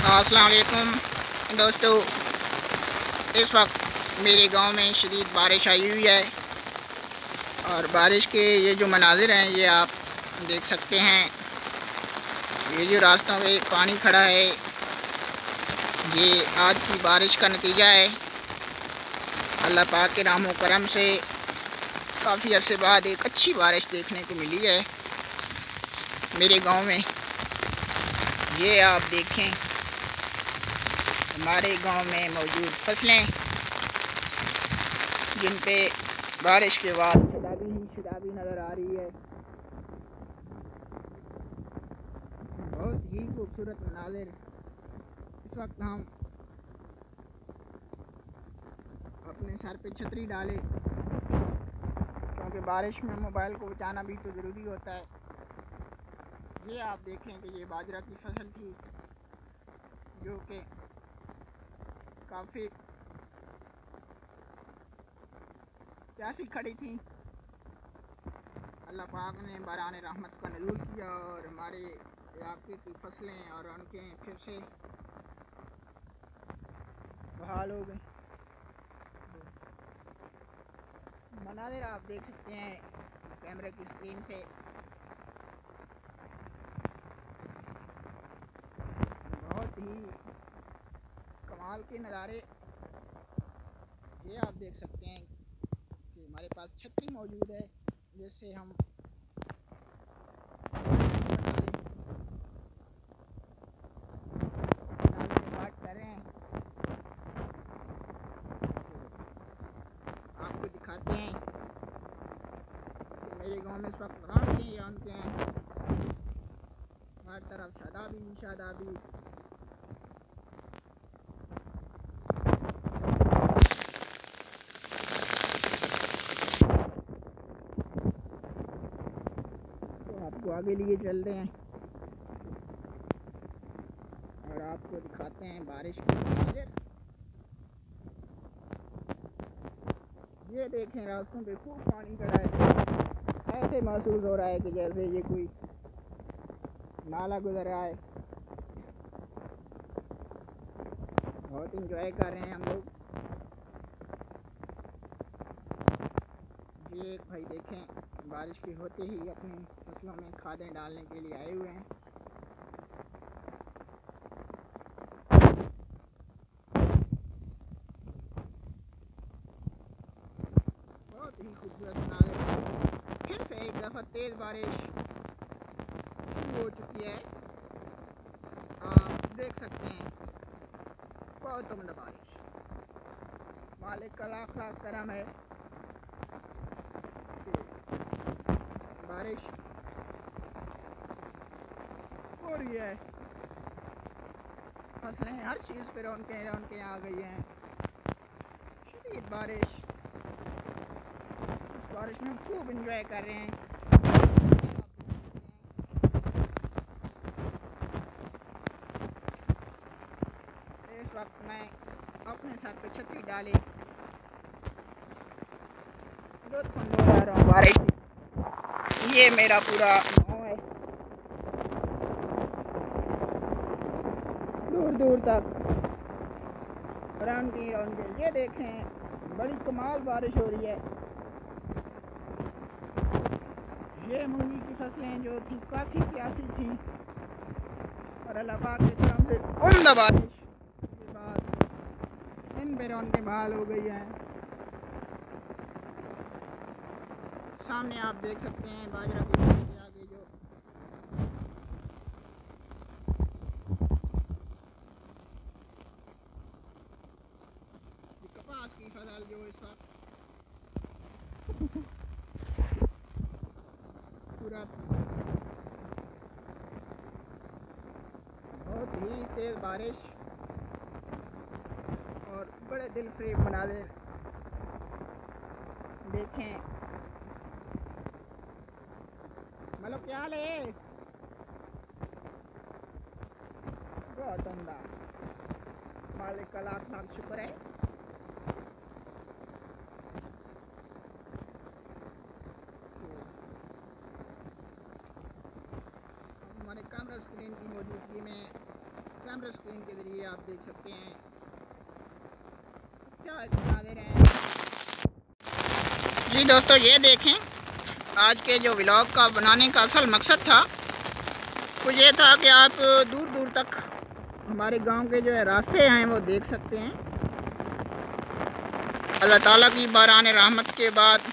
अस्सलाम वालेकुम दोस्तों, इस वक्त मेरे गांव में शदीद बारिश आई हुई है और बारिश के ये जो मनाजिर हैं ये आप देख सकते हैं। ये जो रास्तों पे पानी खड़ा है ये आज की बारिश का नतीजा है। अल्लाह पाक के रहम व करम से काफ़ी अरसे बाद एक अच्छी बारिश देखने को मिली है मेरे गांव में। ये आप देखें, हमारे गांव में मौजूद फसलें जिन पे बारिश के बाद शदाबी नज़र आ रही है। बहुत ही खूबसूरत मनाजिर। इस वक्त हम अपने सर पे छतरी डाले क्योंकि बारिश में मोबाइल को बचाना भी तो ज़रूरी होता है। ये आप देखें कि ये बाजरा की फसल थी जो कि काफ़ी प्यासी खड़ी थी। अल्लाह पाक ने बरान रहमत का नज़ूल किया और हमारे इलाके की फसलें और उनके फिर से बहाल हो गई। मनाज़िर आप देख सकते हैं कैमरे की स्क्रीन से। बहुत ही कमाल के नज़ारे। ये आप देख सकते हैं कि हमारे पास छतरी मौजूद है जिससे हम बात कर रहे हैं। आपको दिखाते हैं कि मेरे गांव में इस वक्त रौनके हैं। हर तरफ शादाबी। आपको आगे लिए चलते हैं और आपको दिखाते हैं बारिश की मंजर। ये देखें, रास्तों पे खूब पानी खड़ा है। ऐसे महसूस हो रहा है कि जैसे ये कोई नाला गुजर रहा है। बहुत इंजॉय कर रहे हैं हम लोग। ये एक भाई देखें बारिश के होते ही अपनी फसलों में खादें डालने के लिए आए हुए हैं। बहुत ही खूबसूरत नज़ारे। फिर से एक दफ़ा तेज़ बारिश शुरू हो चुकी है। आप देख सकते हैं बहुत उम्दा बारिश। मालिक का लाख लाख करम है। बारिश हो रही है, फसलें हर चीज़ पे रौनकें आ गई हैं। शदीद बारिश, इस बारिश में हम खूब इंजॉय कर रहे हैं। इस वक्त मैं अपने सर पे छतरी डाली लुत्फ़ अंदोज़ हो रहा हूँ बारिश। ये मेरा पूरा गाँव है, दूर दूर तक रौनके। ये देखें बड़ी कमाल बारिश हो रही है। ये मूंगी की फसलें जो थी काफ़ी प्यासी थी और अल्लाह पाक की तरफ से उम्दा बारिश के बाद इन पे रौनकें बहाल हो गई हैं। सामने आप देख सकते हैं बाजरा की फसल के आगे जो कपास की फसल जो इस वक्त खूबसूरत। बहुत ही तेज़ बारिश और बड़े दिलफरेब मनाज़िर देखें। मतलब क्या हाल है? बहुत उम्दा। मालिक का लाख लाख शुक्र है। हमारे कैमरा स्क्रीन की मौजूदगी में कैमरा स्क्रीन के ज़रिए आप देख सकते हैं क्या मंज़र हैं। जी दोस्तों, ये देखें, आज के जो व्लॉग का बनाने का असल मकसद था वो ये था कि आप दूर दूर तक हमारे गांव के जो है रास्ते हैं वो देख सकते हैं। अल्लाह ताला की बारान रहमत के बाद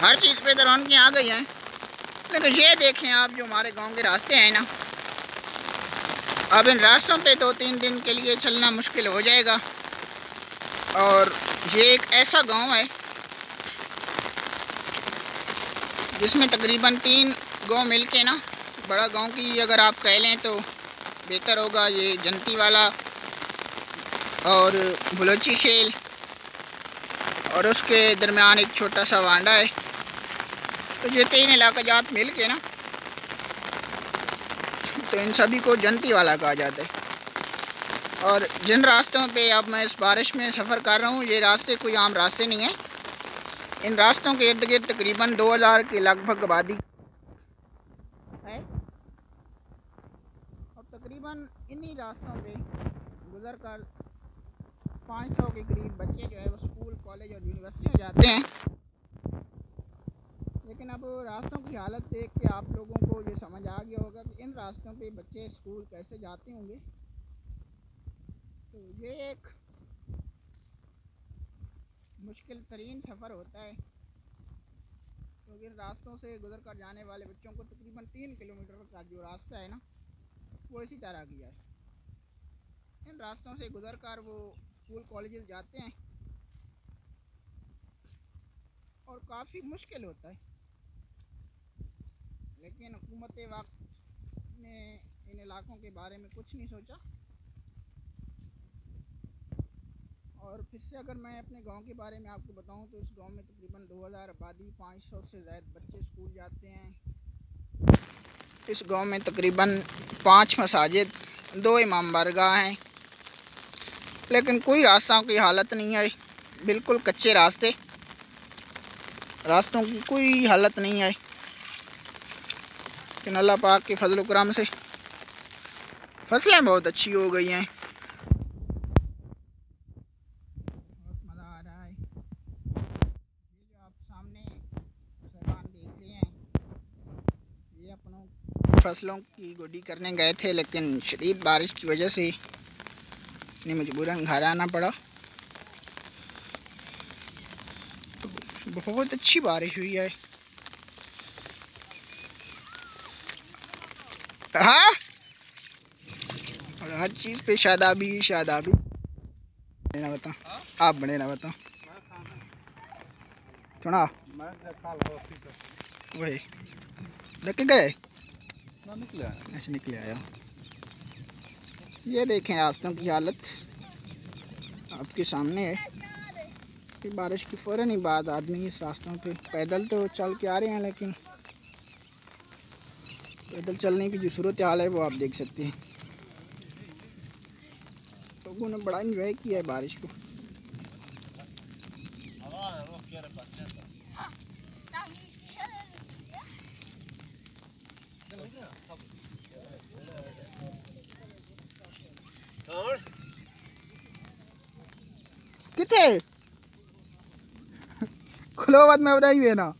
हर चीज़ पे दौरान की आ गई हैं, लेकिन ये देखें आप जो हमारे गांव के रास्ते हैं ना, अब इन रास्तों पे 2-3 दिन के लिए चलना मुश्किल हो जाएगा। और ये एक ऐसा गांव है जिसमें तकरीबन 3 गांव मिल के ना बड़ा गांव की अगर आप कह लें तो बेहतर होगा। ये जनती वाला और बलोची खेल और उसके दरमियान एक छोटा सा वांडा है। तो ये 3 इलाका जात मिल के ना, तो इन सभी को जनती वाला कहा जाता है। और जिन रास्तों पे अब मैं इस बारिश में सफ़र कर रहा हूँ, ये रास्ते कोई आम रास्ते नहीं हैं। इन रास्तों के इर्द गिर्द तकरीबन 2000 के लगभग आबादी है और तकरीबन इन्हीं रास्तों पे गुजर कर 500 के करीब बच्चे जो है वो स्कूल, कॉलेज और यूनिवर्सिटी में जाते हैं। लेकिन अब रास्तों की हालत देख के आप लोगों को ये समझ आ गया होगा कि इन रास्तों पे बच्चे स्कूल कैसे जाते होंगे। तो ये एक मुश्किल तरीन सफ़र होता है, क्योंकि इन रास्तों से गुजर कर जाने वाले बच्चों को तकरीबन 3 किलोमीटर का जो रास्ता है ना वो इसी तरह किया है। इन रास्तों से गुजर कर वो स्कूल, कॉलेजेस जाते हैं और काफ़ी मुश्किल होता है। लेकिन हुकूमत वक्त ने इन इलाकों के बारे में कुछ नहीं सोचा। और फिर से अगर मैं अपने गांव के बारे में आपको बताऊं तो इस गांव में तकरीबन 2000 आबादी, 500 से ज़्यादा बच्चे स्कूल जाते हैं। इस गांव में तकरीबन 5 मसाजिद, 2 इमाम बारगाह हैं, लेकिन कोई रास्तों की हालत नहीं है, बिल्कुल कच्चे रास्ते, रास्तों की कोई हालत नहीं है। लेकिन अल्लाह पाक के फजल करम से फसलें बहुत अच्छी हो गई हैं। बहुत मज़ा आ रहा है। ये जो आप सामने सामान देख रहे हैं, ये अपनों फसलों की गोडी करने गए थे, लेकिन शदीद बारिश की वजह से इन्हें मजबूरन घर आना पड़ा। बहुत अच्छी बारिश हुई है। हाँ, और हर चीज़ पे शादाबी शादाबी। ना बता, आप बने ना बता सुना वही लेके गए ऐसे निकले आया। ये देखें रास्तों की हालत आपके सामने है कि बारिश की फ़ौरन ही बाद आदमी इस रास्तों पे पैदल तो चल के आ रहे हैं, लेकिन पैदल चलने की जो सूरत हाल है वो आप देख सकते हैं। लोगों ने बड़ा इंजॉय किया है बारिश को। किथे खुलो बात में बताइए ना।